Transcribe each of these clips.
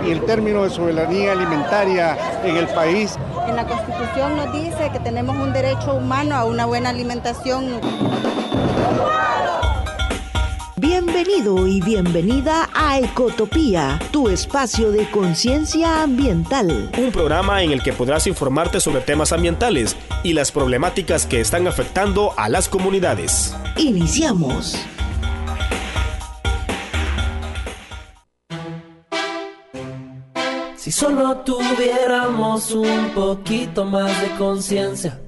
Y el término de soberanía alimentaria en el país. En la Constitución nos dice que tenemos un derecho humano a una buena alimentación. Bienvenido y bienvenida a Ecotopía, tu espacio de conciencia ambiental. Un programa en el que podrás informarte sobre temas ambientales y las problemáticas que están afectando a las comunidades. Iniciamos. Si solo tuviéramos un poquito más de conciencia,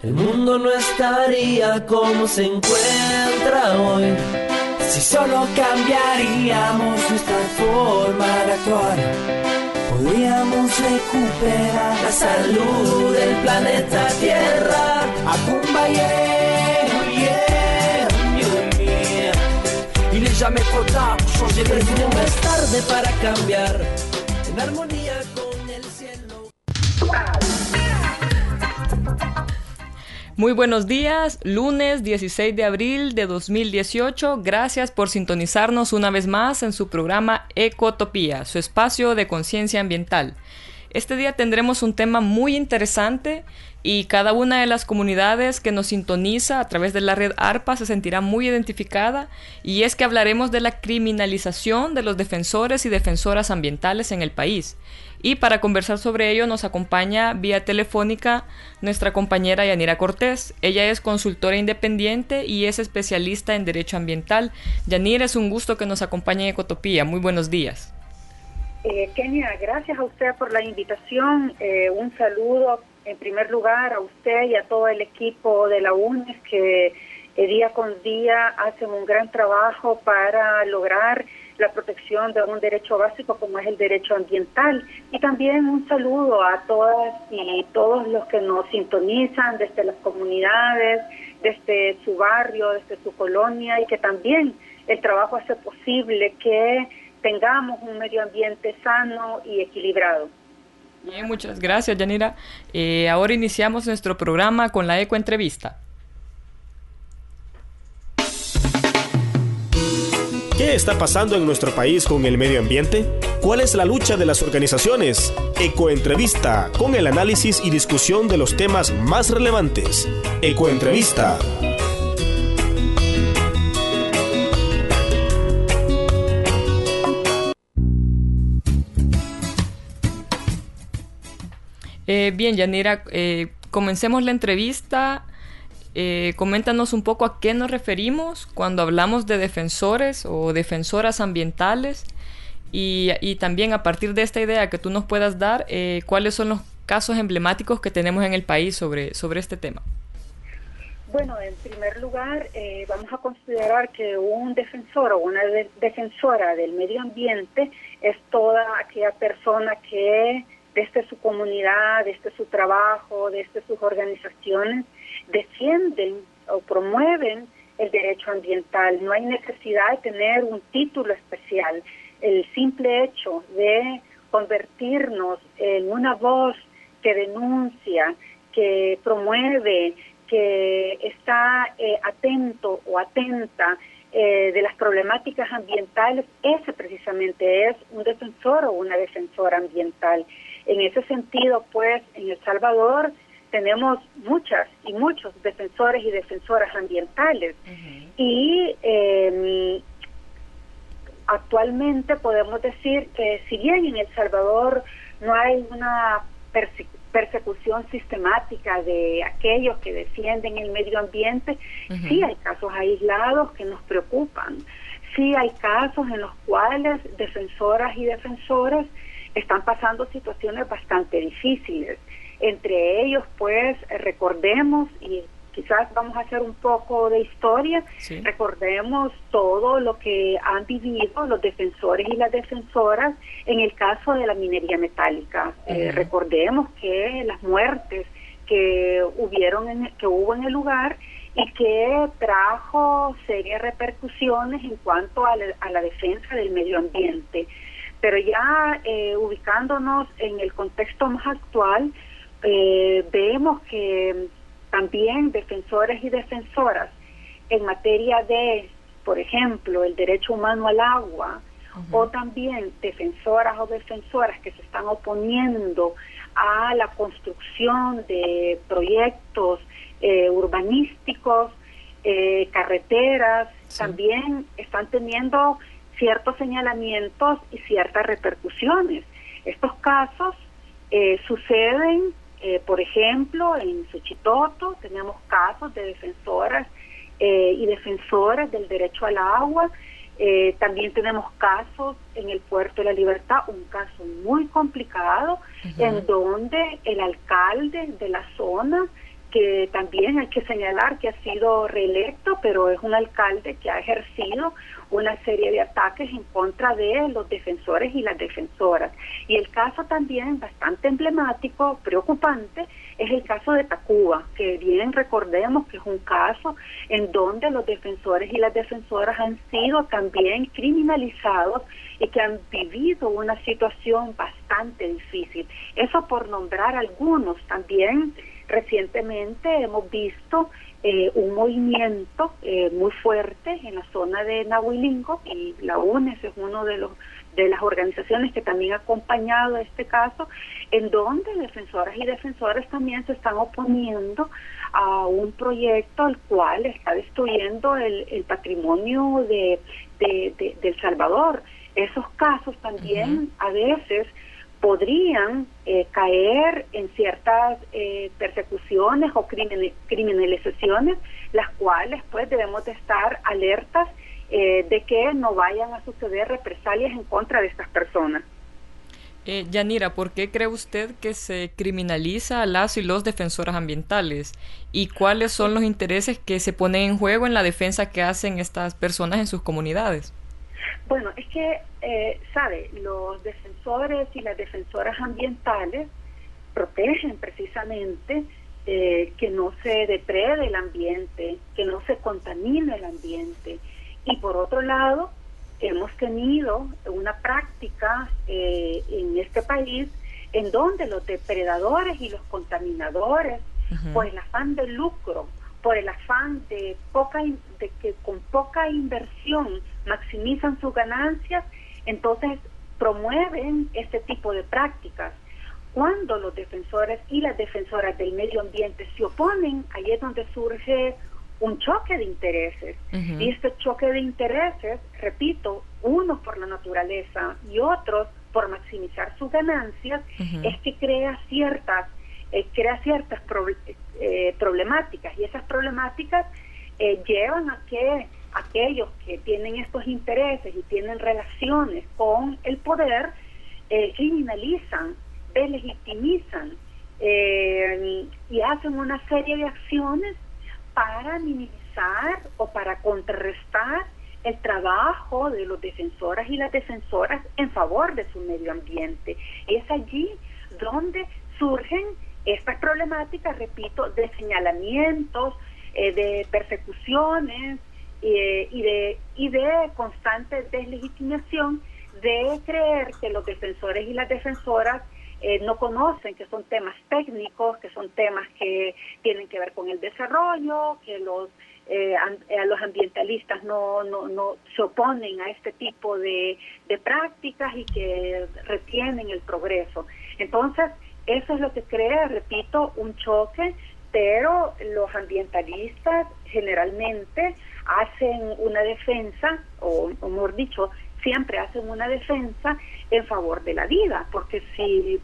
el mundo no estaría como se encuentra hoy. Si solo cambiaríamos nuestra forma de actuar, podríamos recuperar la salud del planeta Tierra. Acumba, yeah, yeah, yeah, yeah. Il est jamais trop tard pour changer le monde. No es tarde para cambiar, en armonía con el cielo. Muy buenos días, lunes 16 de abril de 2018. Gracias por sintonizarnos una vez más en su programa Ecotopía, su espacio de conciencia ambiental. Este día tendremos un tema muy interesante y cada una de las comunidades que nos sintoniza a través de la red ARPA se sentirá muy identificada, y es que hablaremos de la criminalización de los defensores y defensoras ambientales en el país. Y para conversar sobre ello nos acompaña vía telefónica nuestra compañera Yanira Cortés. Ella es consultora independiente y es especialista en derecho ambiental. Yanira, es un gusto que nos acompañe en Ecotopía. Muy buenos días. Kenia, gracias a usted por la invitación. Un saludo en primer lugar a usted y a todo el equipo de la UNES que día con día hacen un gran trabajo para lograr la protección de un derecho básico como es el derecho ambiental. Y también un saludo a todas y todos los que nos sintonizan desde las comunidades, desde su barrio, desde su colonia, y que también el trabajo hace posible que tengamos un medio ambiente sano y equilibrado. Bien, muchas gracias, Yanira. Ahora iniciamos nuestro programa con la Ecoentrevista. ¿Qué está pasando en nuestro país con el medio ambiente? ¿Cuál es la lucha de las organizaciones? Ecoentrevista, con el análisis y discusión de los temas más relevantes. Ecoentrevista. Bien, Yanira, comencemos la entrevista. Coméntanos un poco a qué nos referimos cuando hablamos de defensores o defensoras ambientales, y también a partir de esta idea que tú nos puedas dar, cuáles son los casos emblemáticos que tenemos en el país sobre este tema. Bueno, en primer lugar, vamos a considerar que un defensor o una defensora del medio ambiente es toda aquella persona que desde su comunidad, desde su trabajo, desde sus organizaciones, defienden o promueven el derecho ambiental. No hay necesidad de tener un título especial. El simple hecho de convertirnos en una voz que denuncia, que promueve, que está atento o atenta de las problemáticas ambientales, ese precisamente es un defensor o una defensora ambiental. En ese sentido, pues, en El Salvador tenemos muchas y muchos defensores y defensoras ambientales. Uh-huh. Y actualmente podemos decir que si bien en El Salvador no hay una persecución sistemática de aquellos que defienden el medio ambiente, uh-huh, sí hay casos aislados que nos preocupan. Sí hay casos en los cuales defensoras y defensores están pasando situaciones bastante difíciles. Entre ellos, pues, recordemos, y quizás vamos a hacer un poco de historia, sí, recordemos todo lo que han vivido los defensores y las defensoras en el caso de la minería metálica. Uh-huh. Recordemos que las muertes que hubo en el lugar y que trajo serias repercusiones en cuanto a la defensa del medio ambiente. Pero ya ubicándonos en el contexto más actual, vemos que también defensores y defensoras en materia de, por ejemplo, el derecho humano al agua, o también defensoras o defensoras que se están oponiendo a la construcción de proyectos urbanísticos, carreteras, también están teniendo ciertos señalamientos y ciertas repercusiones. Estos casos suceden, por ejemplo, en Suchitoto tenemos casos de defensoras y defensores del derecho al agua. También tenemos casos en el Puerto de la Libertad, un caso muy complicado, en donde el alcalde de la zona, que también hay que señalar que ha sido reelecto, pero es un alcalde que ha ejercido una serie de ataques en contra de los defensores y las defensoras. Y el caso también bastante emblemático, preocupante, es el caso de Tacuba, que bien recordemos que es un caso en donde los defensores y las defensoras han sido también criminalizados y que han vivido una situación bastante difícil. Eso por nombrar algunos. También recientemente hemos visto un movimiento muy fuerte en la zona de Nahuilingo, y la UNES es uno de las organizaciones que también ha acompañado este caso, en donde defensoras y defensores también se están oponiendo a un proyecto el cual está destruyendo el patrimonio de El Salvador. Esos casos también a veces podrían caer en ciertas persecuciones o criminalizaciones, las cuales pues debemos de estar alertas de que no vayan a suceder represalias en contra de estas personas. Yanira, ¿por qué cree usted que se criminaliza a las y los defensoras ambientales? ¿Y cuáles son los intereses que se ponen en juego en la defensa que hacen estas personas en sus comunidades? Bueno, es que, sabe, los defensores y las defensoras ambientales protegen precisamente que no se deprede el ambiente, que no se contamine el ambiente. Y por otro lado, hemos tenido una práctica en este país en donde los depredadores y los contaminadores, por el afán de lucro, por el afán de que con poca inversión maximizan sus ganancias, entonces promueven este tipo de prácticas. Cuando los defensores y las defensoras del medio ambiente se oponen, ahí es donde surge un choque de intereses. Y este choque de intereses, repito, unos por la naturaleza y otros por maximizar sus ganancias, es que crea ciertas problemáticas, y esas problemáticas llevan a que aquellos que tienen estos intereses y tienen relaciones con el poder criminalizan, delegitimizan y hacen una serie de acciones para minimizar o para contrarrestar el trabajo de los defensoras y las defensoras en favor de su medio ambiente. Y es allí donde surgen estas problemáticas, repito, de señalamientos, de persecuciones y de constante deslegitimación, de creer que los defensores y las defensoras no conocen, que son temas técnicos, que son temas que tienen que ver con el desarrollo, que a los ambientalistas no se oponen a este tipo de prácticas y que retienen el progreso. Entonces, eso es lo que crea, repito, un choque, pero los ambientalistas generalmente hacen una defensa, o mejor dicho, siempre hacen una defensa en favor de la vida, porque si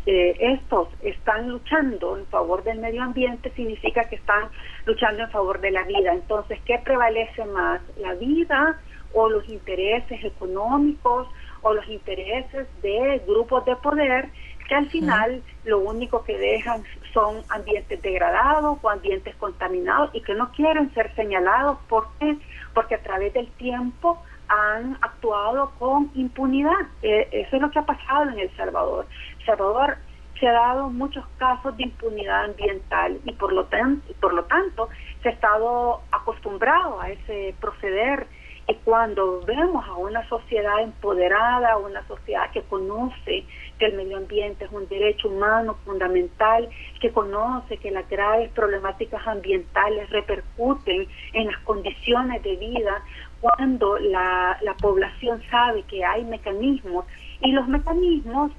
estos están luchando en favor del medio ambiente, significa que están luchando en favor de la vida. Entonces, ¿qué prevalece más? ¿La vida o los intereses económicos o los intereses de grupos de poder que al final lo único que dejan son ambientes degradados o ambientes contaminados y que no quieren ser señalados? ¿Por qué? Porque a través del tiempo han actuado con impunidad. Eso es lo que ha pasado en El Salvador. El Salvador se ha dado muchos casos de impunidad ambiental y por lo tanto se ha estado acostumbrado a ese proceder Y cuando vemos a una sociedad empoderada, una sociedad que conoce que el medio ambiente es un derecho humano fundamental, que conoce que las graves problemáticas ambientales repercuten en las condiciones de vida, cuando la población sabe que hay mecanismos y los mecanismos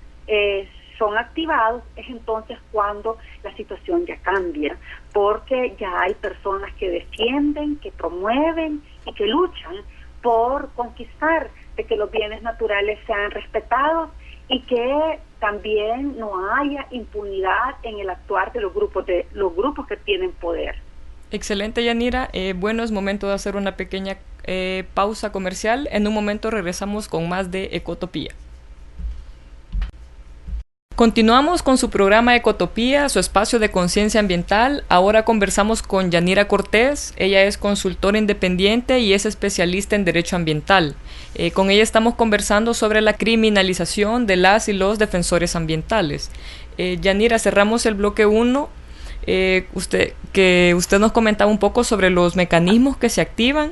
son activados, es entonces cuando la situación ya cambia, porque ya hay personas que defienden, que promueven y que luchan por conquistar de que los bienes naturales sean respetados y que también no haya impunidad en el actuar de los grupos que tienen poder. Excelente, Yanira. Bueno, es momento de hacer una pequeña pausa comercial. En un momento regresamos con más de Ecotopía. Continuamos con su programa Ecotopía, su espacio de conciencia ambiental. Ahora conversamos con Yanira Cortés. Ella es consultora independiente y es especialista en derecho ambiental. Con ella estamos conversando sobre la criminalización de las y los defensores ambientales. Yanira, cerramos el bloque 1. Usted nos comentaba un poco sobre los mecanismos que se activan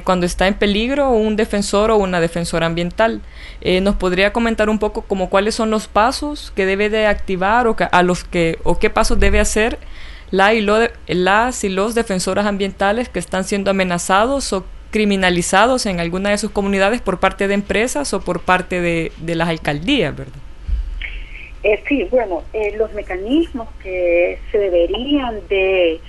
cuando está en peligro un defensor o una defensora ambiental. ¿Nos podría comentar un poco como cuáles son los pasos que debe de activar o qué pasos debe hacer las y los defensoras ambientales que están siendo amenazados o criminalizados en alguna de sus comunidades por parte de empresas o por parte de las alcaldías, verdad? Sí, bueno, los mecanismos que se deberían de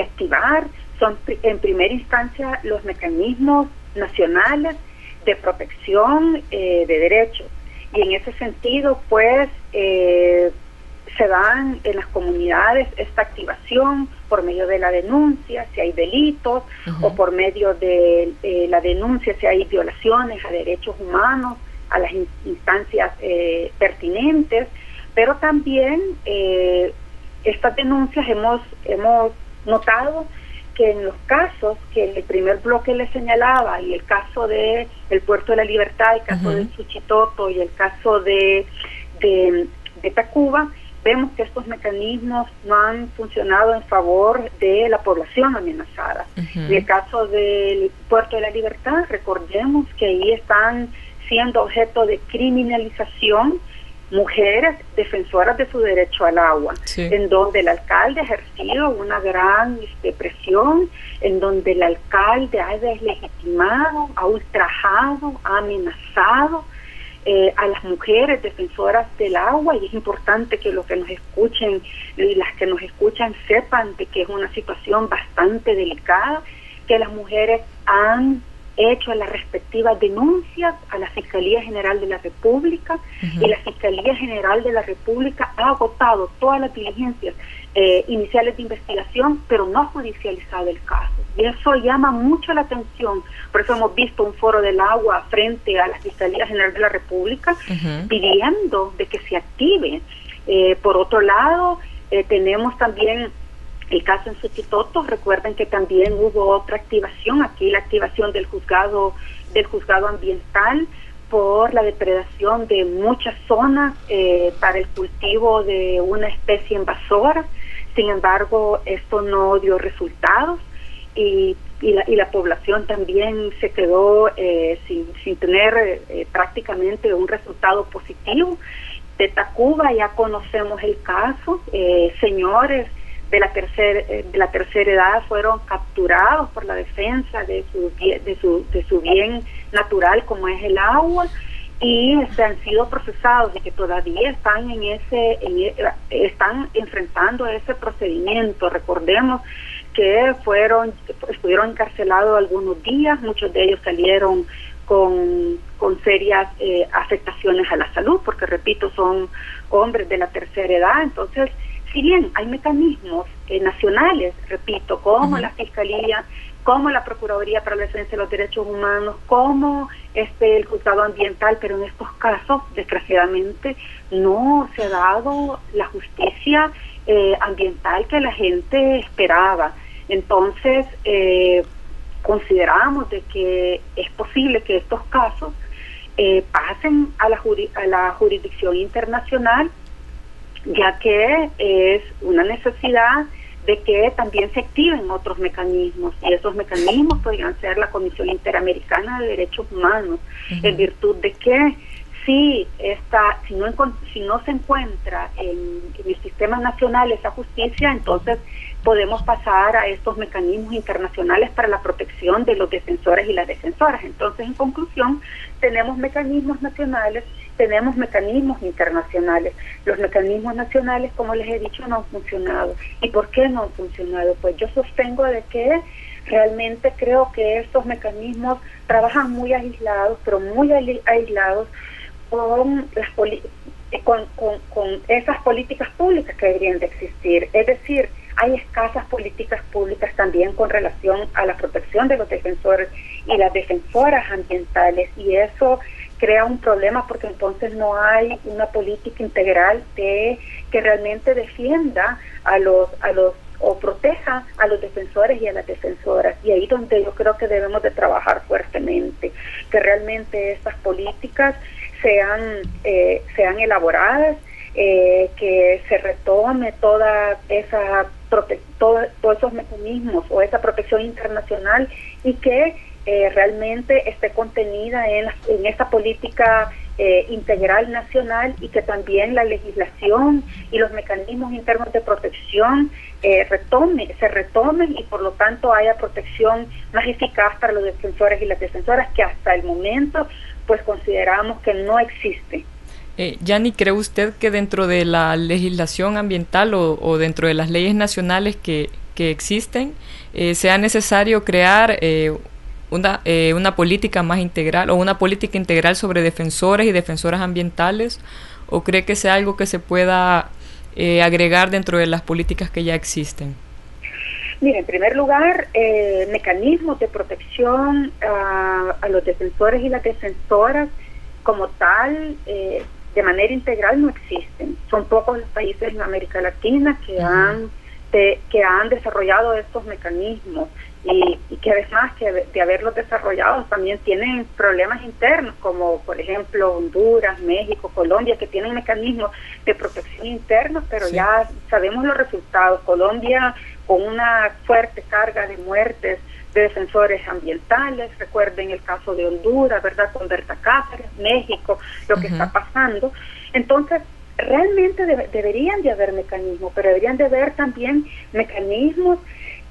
activar son en primera instancia los mecanismos nacionales de protección de derechos, y en ese sentido pues se dan en las comunidades esta activación por medio de la denuncia si hay delitos, o por medio de la denuncia si hay violaciones a derechos humanos, a las instancias pertinentes, pero también estas denuncias hemos notado que en los casos que en el primer bloque le señalaba, y el caso de el Puerto de la Libertad, el caso de Suchitoto y el caso de Tacuba, vemos que estos mecanismos no han funcionado en favor de la población amenazada. En el caso del Puerto de la Libertad, recordemos que ahí están siendo objeto de criminalización mujeres defensoras de su derecho al agua, en donde el alcalde ha ejercido una gran presión, en donde el alcalde ha deslegitimado, ha ultrajado, ha amenazado a las mujeres defensoras del agua, y es importante que los que nos escuchen y las que nos escuchan sepan de que es una situación bastante delicada, que las mujeres han hecho las respectivas denuncias a la Fiscalía General de la República, y la Fiscalía General de la República ha agotado todas las diligencias iniciales de investigación, pero no ha judicializado el caso. Y eso llama mucho la atención. Por eso hemos visto un foro del agua frente a la Fiscalía General de la República pidiendo de que se active. Por otro lado, tenemos también el caso en Suchitoto. Recuerden que también hubo otra activación, aquí la activación del juzgado ambiental por la depredación de muchas zonas para el cultivo de una especie invasora. Sin embargo, esto no dio resultados, y la población también se quedó sin tener prácticamente un resultado positivo. De Tacuba ya conocemos el caso, señores de la tercera edad fueron capturados por la defensa de su bien natural, como es el agua, y han sido procesados, y que todavía están están enfrentando ese procedimiento. Recordemos que estuvieron encarcelados algunos días, muchos de ellos salieron con serias afectaciones a la salud, porque repito, son hombres de la tercera edad. Entonces, si bien hay mecanismos nacionales, repito, como la Fiscalía, como la Procuraduría para la Defensa de los Derechos Humanos, como el Juzgado Ambiental, pero en estos casos, desgraciadamente, no se ha dado la justicia ambiental que la gente esperaba. Entonces, consideramos de que es posible que estos casos pasen a la jurisdicción internacional, ya que es una necesidad de que también se activen otros mecanismos, y esos mecanismos podrían ser la Comisión Interamericana de Derechos Humanos, en virtud de que si no se encuentra en el sistema nacional esa justicia, entonces podemos pasar a estos mecanismos internacionales para la protección de los defensores y las defensoras. Entonces, en conclusión, tenemos mecanismos nacionales, tenemos mecanismos internacionales. Los mecanismos nacionales, como les he dicho, no han funcionado. ¿Y por qué no han funcionado? Pues yo sostengo de que realmente creo que estos mecanismos trabajan muy aislados, pero muy aislados con esas políticas públicas que deberían de existir. Es decir, hay escasas políticas públicas también con relación a la protección de los defensores y las defensoras ambientales, y eso crea un problema porque entonces no hay una política integral que realmente defienda o proteja a los defensores y a las defensoras. Y ahí donde yo creo que debemos de trabajar fuertemente, que realmente estas políticas sean elaboradas, que se retome todos esos mecanismos o esa protección internacional, y que realmente esté contenida en esa política integral nacional, y que también la legislación y los mecanismos internos de protección se retomen, y por lo tanto haya protección más eficaz para los defensores y las defensoras, que hasta el momento pues consideramos que no existe. Yanni, ¿cree usted que dentro de la legislación ambiental o dentro de las leyes nacionales que existen sea necesario crear una política más integral o una política integral sobre defensores y defensoras ambientales, o cree que sea algo que se pueda agregar dentro de las políticas que ya existen? Mira, en primer lugar, mecanismos de protección a los defensores y las defensoras como tal, de manera integral, no existen. Son pocos los países en América Latina que han desarrollado estos mecanismos, y que además de haberlos desarrollado también tienen problemas internos, como por ejemplo Honduras, México, Colombia, que tienen mecanismos de protección internos, pero ya sabemos los resultados. Colombia con una fuerte carga de muertes de defensores ambientales, recuerden el caso de Honduras, ¿verdad?, con Berta Cáceres, México, lo que está pasando. Entonces, realmente deberían de haber mecanismos, pero deberían de haber también mecanismos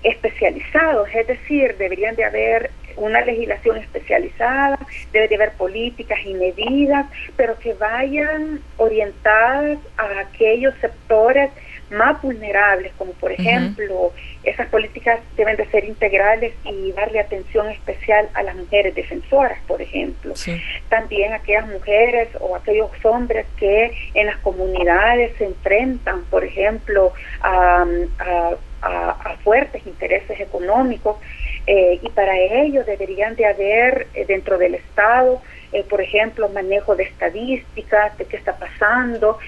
especializados, es decir, deberían de haber una legislación especializada, debe de haber políticas y medidas, pero que vayan orientadas a aquellos sectores más vulnerables, como por ejemplo, esas políticas deben de ser integrales y darle atención especial a las mujeres defensoras, por ejemplo. También aquellas mujeres o aquellos hombres que en las comunidades se enfrentan, por ejemplo, a fuertes intereses económicos, y para ello deberían de haber dentro del Estado, por ejemplo, manejo de estadísticas, de qué está pasando,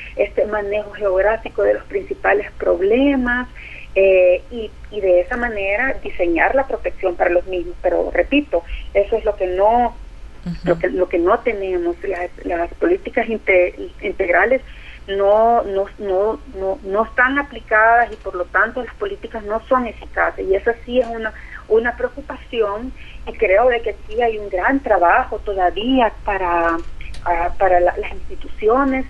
manejo geográfico de los principales problemas, y de esa manera diseñar la protección para los mismos. Pero repito, eso es lo que no tenemos. Las políticas integrales no están aplicadas, y por lo tanto las políticas no son eficaces, y eso sí es una preocupación, y creo de que aquí hay un gran trabajo todavía para las instituciones,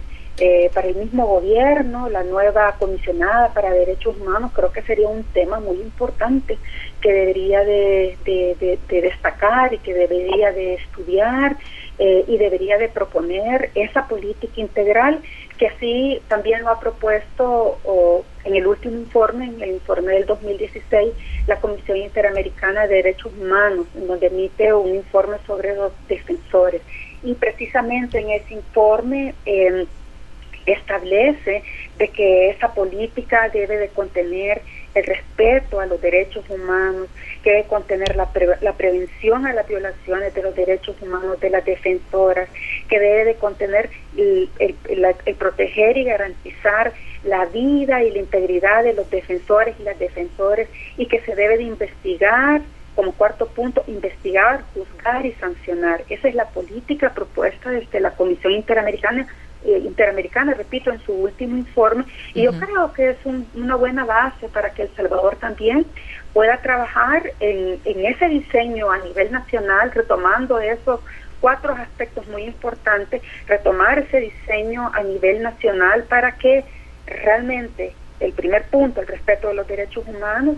para el mismo gobierno, la nueva comisionada para derechos humanos. Creo que sería un tema muy importante que debería de destacar, y que debería de estudiar, y debería de proponer esa política integral, que así también lo ha propuesto en el último informe, en el informe del 2016, la Comisión Interamericana de Derechos Humanos, en donde emite un informe sobre los defensores. Y precisamente en ese informe establece de que esa política debe de contener el respeto a los derechos humanos, que debe contener la prevención a las violaciones de los derechos humanos de las defensoras, que debe de contener el proteger y garantizar la vida y la integridad de los defensores y las defensoras, y que se debe de investigar, como cuarto punto, investigar, juzgar y sancionar. Esa es la política propuesta desde la Comisión Interamericana Interamericana, repito, en su último informe, y yo creo que es una buena base para que El Salvador también pueda trabajar en ese diseño a nivel nacional, retomando esos 4 aspectos muy importantes, retomar ese diseño a nivel nacional para que realmente el primer punto, el respeto de los derechos humanos,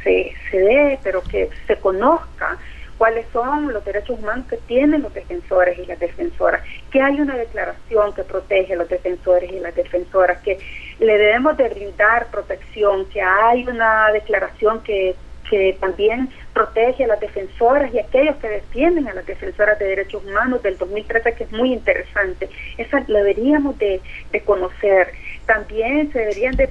se dé, pero que se conozca cuáles son los derechos humanos que tienen los defensores y las defensoras, que hay una declaración que protege a los defensores y las defensoras, que le debemos de brindar protección, que hay una declaración que también protege a las defensoras y a aquellos que defienden a las defensoras de derechos humanos del 2013, que es muy interesante. Esa la deberíamos de conocer. También se deberían de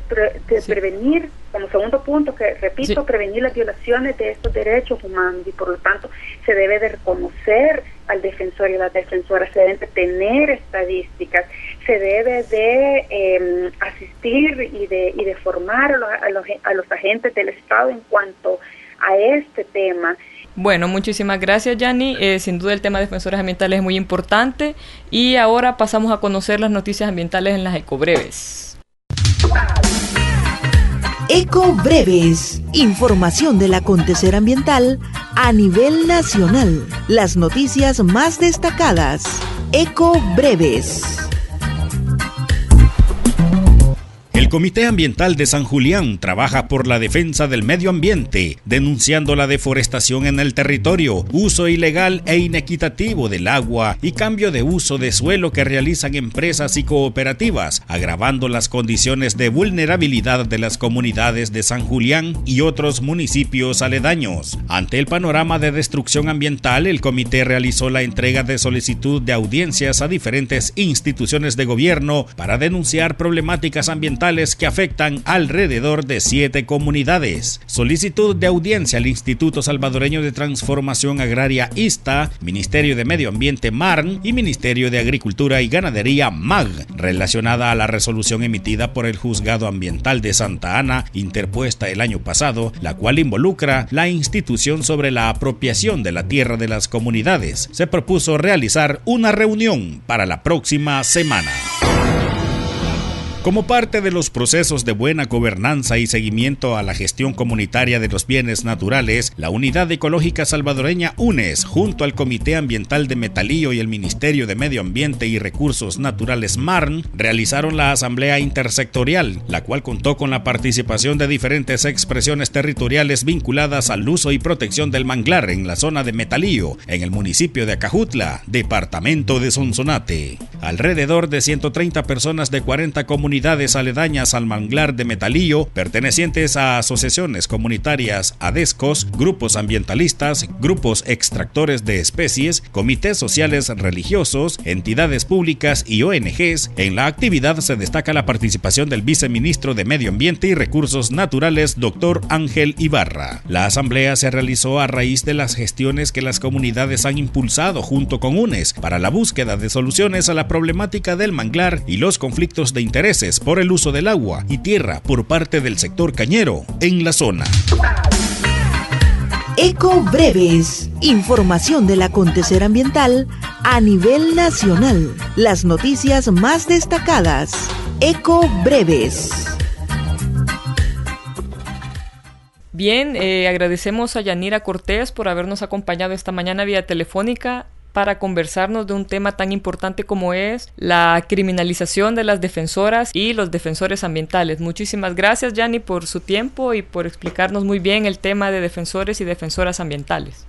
prevenir, como segundo punto, que repito, prevenir las violaciones de estos derechos humanos, y por lo tanto se debe de reconocer al defensor y a las defensoras, se deben de tener estadísticas, se debe de asistir y de formar a los agentes del Estado en cuanto a este tema. Bueno, muchísimas gracias, Yanni. Sin duda el tema de defensores ambientales es muy importante, y ahora pasamos a conocer las noticias ambientales en las Ecobreves. Ecobreves, información del acontecer ambiental a nivel nacional. Las noticias más destacadas. Ecobreves. El Comité Ambiental de San Julián trabaja por la defensa del medio ambiente, denunciando la deforestación en el territorio, uso ilegal e inequitativo del agua y cambio de uso de suelo que realizan empresas y cooperativas, agravando las condiciones de vulnerabilidad de las comunidades de San Julián y otros municipios aledaños. Ante el panorama de destrucción ambiental, el comité realizó la entrega de solicitud de audiencias a diferentes instituciones de gobierno para denunciar problemáticas ambientales que afectan alrededor de 7 comunidades. Solicitud de audiencia al Instituto Salvadoreño de Transformación Agraria ISTA, Ministerio de Medio Ambiente MARN y Ministerio de Agricultura y Ganadería MAG, relacionada a la resolución emitida por el Juzgado Ambiental de Santa Ana, interpuesta el año pasado, la cual involucra la institución sobre la apropiación de la tierra de las comunidades. Se propuso realizar una reunión para la próxima semana. Como parte de los procesos de buena gobernanza y seguimiento a la gestión comunitaria de los bienes naturales, la Unidad Ecológica Salvadoreña UNES, junto al Comité Ambiental de Metalillo y el Ministerio de Medio Ambiente y Recursos Naturales MARN, realizaron la Asamblea Intersectorial, la cual contó con la participación de diferentes expresiones territoriales vinculadas al uso y protección del manglar en la zona de Metalillo, en el municipio de Acajutla, departamento de Sonsonate. Alrededor de 130 personas de 40 comunidades aledañas al manglar de Metalillo, pertenecientes a asociaciones comunitarias, ADESCOS, grupos ambientalistas, grupos extractores de especies, comités sociales religiosos, entidades públicas y ONGs. En la actividad se destaca la participación del viceministro de Medio Ambiente y Recursos Naturales, Dr. Ángel Ibarra. La asamblea se realizó a raíz de las gestiones que las comunidades han impulsado junto con UNES para la búsqueda de soluciones a la problemática del manglar y los conflictos de intereses por el uso del agua y tierra por parte del sector cañero en la zona. Ecobreves, información del acontecer ambiental a nivel nacional. Las noticias más destacadas. Ecobreves. Bien, agradecemos a Yanira Cortés por habernos acompañado esta mañana vía telefónica para conversarnos de un tema tan importante como es la criminalización de las defensoras y los defensores ambientales. Muchísimas gracias, Yanni, por su tiempo y por explicarnos muy bien el tema de defensores y defensoras ambientales.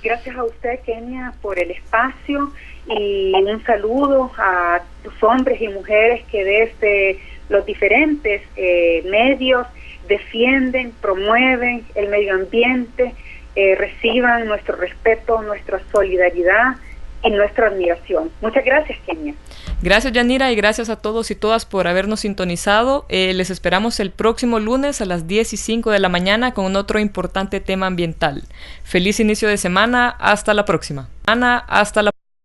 Gracias a usted, Kenia, por el espacio, y un saludo a los hombres y mujeres que desde los diferentes medios defienden, promueven el medio ambiente. Reciban nuestro respeto, nuestra solidaridad y nuestra admiración. Muchas gracias, Kenia. Gracias, Yanira, y gracias a todos y todas por habernos sintonizado. Les esperamos el próximo lunes a las 10:05 de la mañana con otro importante tema ambiental. Feliz inicio de semana. Hasta la próxima.